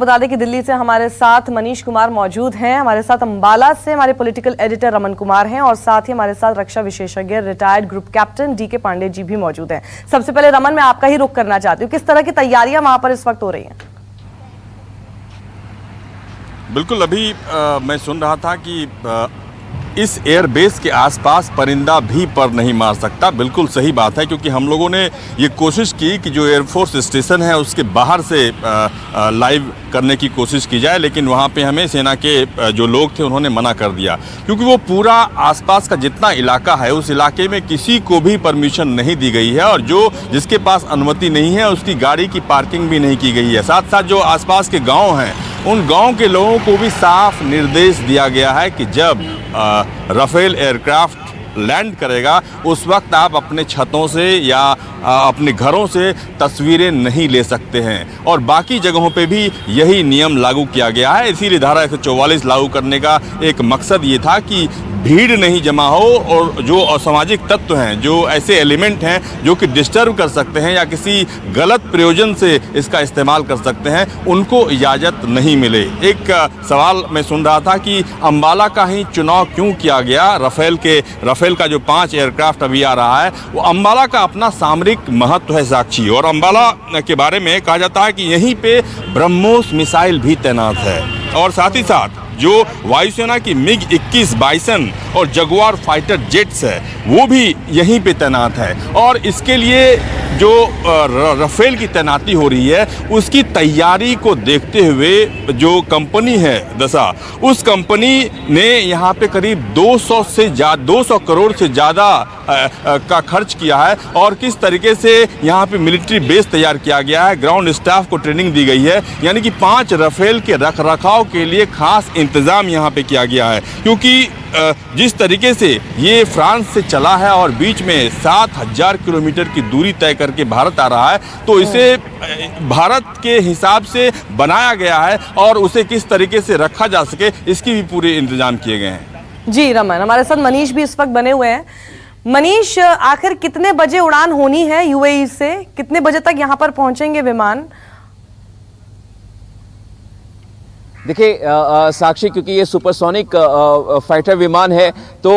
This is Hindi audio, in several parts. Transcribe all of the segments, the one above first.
बता दें कि दिल्ली से हमारे साथ मनीष कुमार मौजूद हैं, हमारे साथ अंबाला से हमारे पॉलिटिकल एडिटर रमन कुमार हैं और साथ ही हमारे साथ रक्षा विशेषज्ञ retired group captain D K Pandey ji भी मौजूद हैं। सबसे पहले रमन, मैं आपका ही रुख करना चाहती हूँ, किस तरह की तैयारियां वहां पर इस वक्त हो रही हैं? बिल्कुल, अभी मैं सुन रहा था कि इस एयरबेस के आसपास परिंदा भी पर नहीं मार सकता। बिल्कुल सही बात है, क्योंकि हम लोगों ने ये कोशिश की कि जो एयरफोर्स स्टेशन है उसके बाहर से लाइव करने की कोशिश की जाए, लेकिन वहाँ पे हमें सेना के जो लोग थे उन्होंने मना कर दिया, क्योंकि वो पूरा आसपास का जितना इलाका है उस इलाके में किसी को भी परमिशन नहीं दी गई है और जिसके पास अनुमति नहीं है उसकी गाड़ी की पार्किंग भी नहीं की गई है। साथ साथ जो आसपास के गाँव हैं उन गांव के लोगों को भी साफ निर्देश दिया गया है कि जब राफेल एयरक्राफ्ट लैंड करेगा उस वक्त आप अपने छतों से या अपने घरों से तस्वीरें नहीं ले सकते हैं, और बाकी जगहों पे भी यही नियम लागू किया गया है। इसीलिए धारा 144 लागू करने का एक मकसद ये था कि भीड़ नहीं जमा हो और जो असामाजिक तत्व हैं, जो ऐसे एलिमेंट हैं जो कि डिस्टर्ब कर सकते हैं या किसी गलत प्रयोजन से इसका इस्तेमाल कर सकते हैं, उनको इजाज़त नहीं मिले। एक सवाल मैं सुन रहा था कि अंबाला का ही चुनाव क्यों किया गया। राफेल का जो 5 एयरक्राफ्ट अभी आ रहा है वो अंबाला का अपना सामरिक महत्व है साक्षी, और अंबाला के बारे में कहा जाता है कि यहीं पे ब्रह्मोस मिसाइल भी तैनात है, और साथ ही साथ जो वायुसेना की MiG-21 बाइसन और जगुआर फाइटर जेट्स है वो भी यहीं पे तैनात है। और इसके लिए जो राफेल की तैनाती हो रही है उसकी तैयारी को देखते हुए जो कंपनी है दसा, उस कंपनी ने यहाँ पे करीब 200 करोड़ से ज़्यादा का खर्च किया है, और किस तरीके से यहाँ पे मिलिट्री बेस तैयार किया गया है, ग्राउंड स्टाफ को ट्रेनिंग दी गई है, यानी कि 5 राफेल के रखरखाव के लिए खास इंतज़ाम यहाँ पे किया गया है। क्योंकि जिस तरीके से ये फ्रांस से चला है और बीच में 7000 किलोमीटर की दूरी तय करके भारत आ रहा है, तो इसे भारत के हिसाब से बनाया गया है और उसे किस तरीके से रखा जा सके इसकी भी पूरे इंतजाम किए गए हैं। जी रमन, हमारे साथ मनीष भी इस वक्त बने हुए हैं। मनीष, आखिर कितने बजे उड़ान होनी है यूएई से, कितने बजे तक यहाँ पर पहुंचेंगे विमान? देखिए साक्षी, क्योंकि ये सुपरसोनिक फाइटर विमान है तो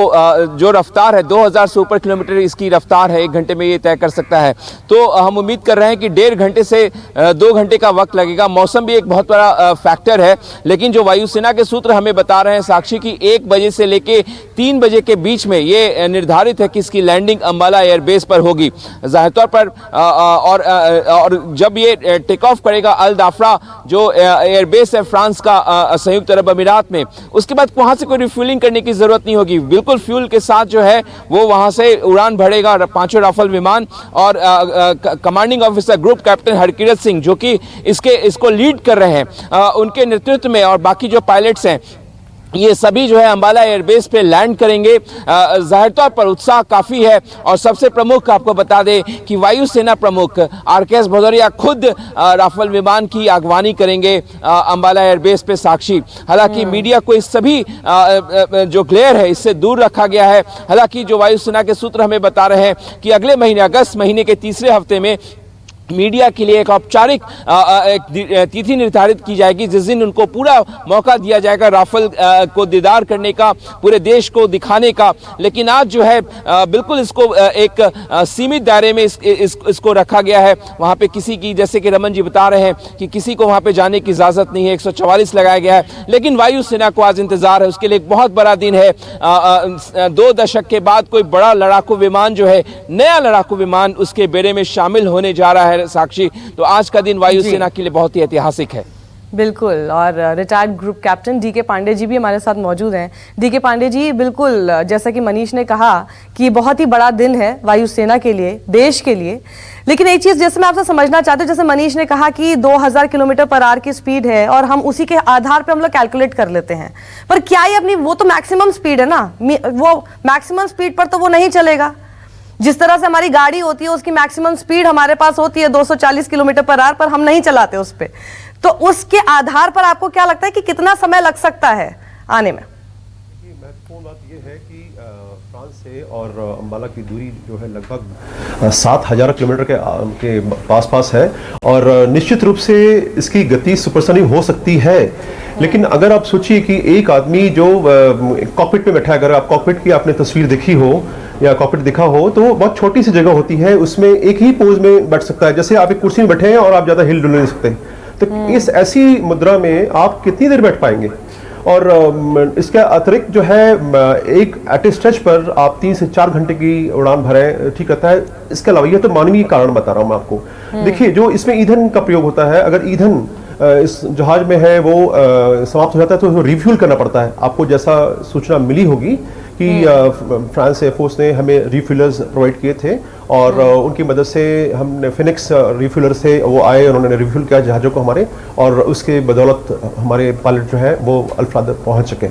जो रफ्तार है 2000 से ऊपर किलोमीटर इसकी रफ्तार है, 1 घंटे में ये तय कर सकता है। तो हम उम्मीद कर रहे हैं कि 1.5 घंटे से 2 घंटे का वक्त लगेगा। मौसम भी एक बहुत बड़ा फैक्टर है, लेकिन जो वायुसेना के सूत्र हमें बता रहे हैं साक्षी की 1 बजे से लेके 3 बजे के बीच में ये निर्धारित है कि इसकी लैंडिंग अंबाला एयरबेस पर होगी। जाहिर तौर पर और जब ये टेक ऑफ करेगा अल दाफरा जो एयरबेस है फ्रांस का संयुक्त अरब अमीरात में, उसके बाद वहां से कोई रिफ्यूलिंग करने की जरूरत नहीं होगी। बिल्कुल फ्यूल के साथ जो है वो वहां से उड़ान भरेगा 5 राफेल विमान, और commanding officer group captain Harkirat Singh जो कि इसको लीड कर रहे हैं, उनके नेतृत्व में और बाकी जो पायलट्स हैं ये सभी जो है अंबाला एयरबेस पे लैंड करेंगे। जाहिर तौर पर उत्साह काफ़ी है, और सबसे प्रमुख आपको बता दें कि वायुसेना प्रमुख RKS भदौरिया खुद राफेल विमान की अगवानी करेंगे अंबाला एयरबेस पे साक्षी। हालांकि मीडिया को इस सभी जो ग्लेयर है इससे दूर रखा गया है। हालांकि जो वायुसेना के सूत्र हमें बता रहे हैं कि अगले महीने अगस्त महीने के तीसरे हफ्ते में मीडिया के लिए एक औपचारिक तिथि निर्धारित की जाएगी, जिस दिन उनको पूरा मौका दिया जाएगा राफेल को दीदार करने का, पूरे देश को दिखाने का। लेकिन आज जो है बिल्कुल इसको एक सीमित दायरे में इसको रखा गया है। वहाँ पे किसी की, जैसे कि रमन जी बता रहे हैं कि किसी को वहाँ पे जाने की इजाज़त नहीं है, 144 लगाया गया है। लेकिन वायुसेना को आज इंतज़ार है, उसके लिए एक बहुत बड़ा दिन है। 2 दशक के बाद कोई बड़ा लड़ाकू विमान जो है, नया लड़ाकू विमान उसके बेड़े में शामिल होने जा रहा है साक्षी। तो आज का दिन वायुसेना के लिए बहुत ही ऐतिहासिक है। बिल्कुल, और retired group captain D K Pandey ji भी हमारे साथ मौजूद हैं। डीके पांडे जी, बिल्कुल जैसा कि मनीष ने कहा कि बहुत ही बड़ा दिन है वायुसेना के लिए, देश के लिए। लेकिन एक चीज जैसे मैं आपसे समझना चाहती हूँ, जैसे मनीष ने कहा कि 2000 किलोमीटर पर आवर की स्पीड है और हम उसी के आधार पर हम लोग कैलकुलेट कर लेते हैं, पर क्या ये अपनी, वो तो मैक्सिमम स्पीड है ना, वो मैक्सिमम स्पीड पर तो वो नहीं चलेगा। जिस तरह से हमारी गाड़ी होती है उसकी मैक्सिमम स्पीड हमारे पास होती है 240 किलोमीटर पर आवर, पर हम नहीं चलाते उस पर। तो उसके आधार पर आपको क्या लगता है कि कितना समय लग सकता है आने में? महत्वपूर्ण बात यह है कि फ्रांस से और अम्बाला की दूरी जो है लगभग 7,000 किलोमीटर के पास है और निश्चित रूप से इसकी गति सुपरसोनिक हो सकती है। लेकिन अगर आप सोचिए कि एक आदमी जो कॉकपिट में बैठा है, अगर आप कॉकपिट की आपने तस्वीर देखी हो या कॉकपिट दिखा हो, तो बहुत छोटी सी जगह होती है, उसमें एक ही पोज में बैठ सकता है। जैसे आप एक कुर्सी में बैठे हैं और आप ज़्यादा हिल डुल नहीं सकते, तो इस ऐसी मुद्रा में आप कितनी देर बैठ पाएंगे? और इसके अतिरिक्त जो है एक एट ए स्ट्रेच पर आप 3 से 4 घंटे की उड़ान भरें, ठीक रहता है। इसके अलावा ये तो मानवीय कारण बता रहा हूँ मैं आपको। देखिए, जो इसमें ईंधन का प्रयोग होता है, अगर ईंधन इस जहाज में है वो समाप्त हो जाता है तो उसको रिफ्यूल करना पड़ता है। आपको जैसा सूचना मिली होगी कि फ्रांस एयरफोर्स ने हमें रिफ्यूलर्स प्रोवाइड किए थे और उनकी मदद से हमने फिनिक्स रिफ्यूलर से वो आए, उन्होंने रिफ्यूल किया जहाज़ों को हमारे, और उसके बदौलत हमारे पायलट जो है वो अल्फ्राद पहुंच सके।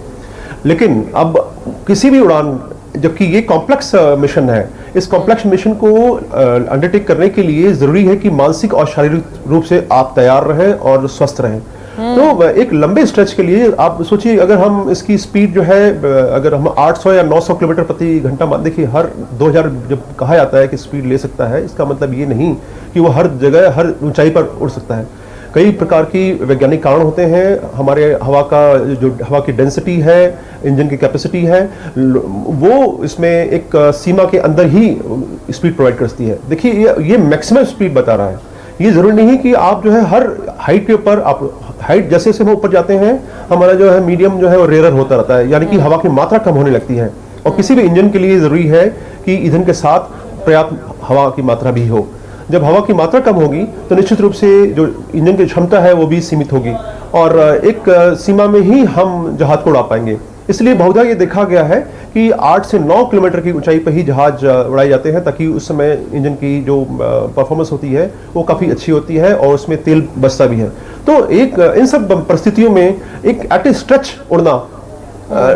लेकिन अब किसी भी उड़ान, जबकि ये कॉम्प्लेक्स मिशन है, इस कॉम्प्लेक्स मिशन को अंडरटेक करने के लिए ज़रूरी है कि मानसिक और शारीरिक रूप से आप तैयार रहें और स्वस्थ रहें। तो एक लंबे स्ट्रेच के लिए आप सोचिए, अगर हम इसकी स्पीड जो है, अगर हम 800 या 900 किलोमीटर प्रति घंटा मान, देखिए हर 2000 जब कहा जाता है कि स्पीड ले सकता है, इसका मतलब ये नहीं कि वो हर जगह हर ऊंचाई पर उड़ सकता है। कई प्रकार की वैज्ञानिक कारण होते हैं। हमारे हवा का जो हवा की डेंसिटी है, इंजन की कैपेसिटी है, वो इसमें एक सीमा के अंदर ही स्पीड प्रोवाइड करती है। देखिए, ये मैक्सिमम स्पीड बता रहा है। ये जरूरी नहीं कि आप जो है हर हाइट के ऊपर, आप हाइट जैसे जैसे हम ऊपर जाते हैं, हमारा जो है मीडियम जो है वो रेयर होता रहता है, यानी कि हवा की मात्रा कम होने लगती है। और किसी भी इंजन के लिए जरूरी है कि ईंधन के साथ पर्याप्त हवा की मात्रा भी हो। जब हवा की मात्रा कम होगी तो निश्चित रूप से जो इंजन की क्षमता है वो भी सीमित होगी और एक सीमा में ही हम जहाज को उड़ा पाएंगे। इसलिए बहुधा ये देखा गया है कि 8 से 9 किलोमीटर की ऊंचाई पर ही जहाज उड़ाए जाते हैं, ताकि उस समय इंजन की जो परफॉर्मेंस होती है वो काफ़ी अच्छी होती है और उसमें तेल बचता भी है। तो एक इन सब परिस्थितियों में एक एट ए स्ट्रेच उड़ना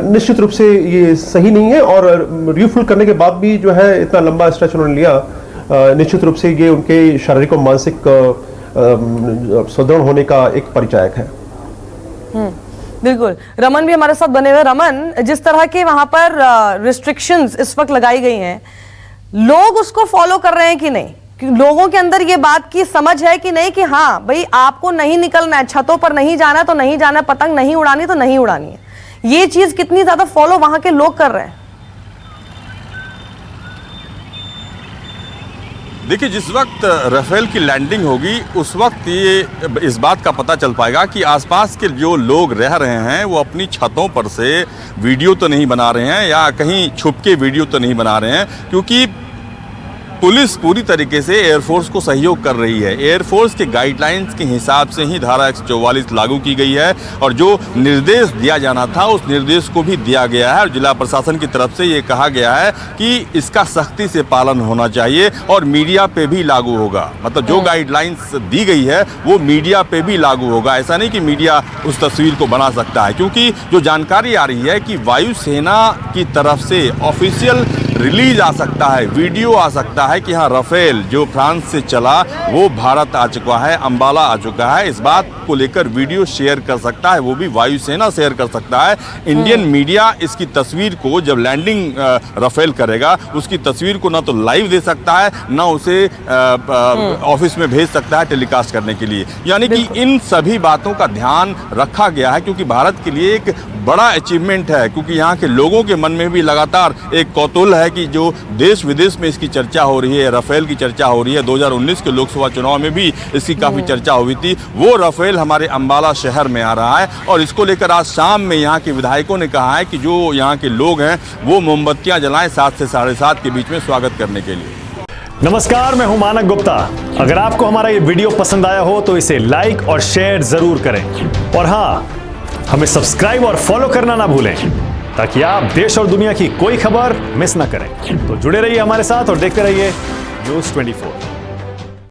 निश्चित रूप से ये सही नहीं है। और रिफ्यूल करने के बाद भी जो है इतना लंबा स्ट्रेच उन्होंने लिया, निश्चित रूप से ये उनके शारीरिक और मानसिक सुदृढ़ होने का एक परिचायक है। बिल्कुल। रमन भी हमारे साथ बने हुए। रमन, जिस तरह के वहां पर रिस्ट्रिक्शंस इस वक्त लगाई गई हैं, लोग उसको फॉलो कर रहे हैं कि नहीं? लोगों के अंदर ये बात की समझ है कि नहीं कि हाँ भाई आपको नहीं निकलना है, छतों पर नहीं जाना है तो नहीं जाना है, पतंग नहीं उड़ानी तो नहीं उड़ानी है? ये चीज कितनी ज्यादा फॉलो वहां के लोग कर रहे हैं? देखिए, जिस वक्त राफेल की लैंडिंग होगी उस वक्त ये इस बात का पता चल पाएगा कि आसपास के जो लोग रह रहे हैं वो अपनी छतों पर से वीडियो तो नहीं बना रहे हैं या कहीं छुप के वीडियो तो नहीं बना रहे हैं, क्योंकि पुलिस पूरी तरीके से एयरफोर्स को सहयोग कर रही है। एयरफोर्स के गाइडलाइंस के हिसाब से ही धारा 144 लागू की गई है और जो निर्देश दिया जाना था उस निर्देश को भी दिया गया है और जिला प्रशासन की तरफ से ये कहा गया है कि इसका सख्ती से पालन होना चाहिए और मीडिया पे भी लागू होगा। मतलब जो गाइडलाइंस दी गई है वो मीडिया पे भी लागू होगा। ऐसा नहीं कि मीडिया उस तस्वीर को बना सकता है, क्योंकि जो जानकारी आ रही है कि वायुसेना की तरफ से ऑफिशियल रिलीज आ सकता है, वीडियो आ सकता है कि हाँ राफेल जो फ्रांस से चला वो भारत आ चुका है, अम्बाला आ चुका है। इस बात को लेकर वीडियो शेयर कर सकता है, वो भी वायुसेना शेयर कर सकता है। इंडियन मीडिया इसकी तस्वीर को जब लैंडिंग राफेल करेगा उसकी तस्वीर को ना तो लाइव दे सकता है ना उसे ऑफिस में भेज सकता है टेलीकास्ट करने के लिए। यानी कि इन सभी बातों का ध्यान रखा गया है, क्योंकि भारत के लिए एक बड़ा अचीवमेंट है, क्योंकि यहाँ के लोगों के मन में भी लगातार एक कौतूहल है कि जो देश विदेश में इसकी चर्चा हो रही है, राफेल की चर्चा हो रही है। 2019 के लोकसभा चुनाव में भी इसकी काफ़ी चर्चा हुई थी। वो राफेल हमारे अम्बाला शहर में आ रहा है और इसको लेकर आज शाम में यहाँ के विधायकों ने कहा है कि जो यहाँ के लोग हैं वो मोमबत्तियाँ जलाएं 7 से 7:30 के बीच में स्वागत करने के लिए। नमस्कार, मैं हूं मानक गुप्ता। अगर आपको हमारा ये वीडियो पसंद आया हो तो इसे लाइक और शेयर जरूर करें और हाँ, हमें सब्सक्राइब और फॉलो करना ना भूलें ताकि आप देश और दुनिया की कोई खबर मिस ना करें। तो जुड़े रहिए हमारे साथ और देखते रहिए न्यूज़ 24।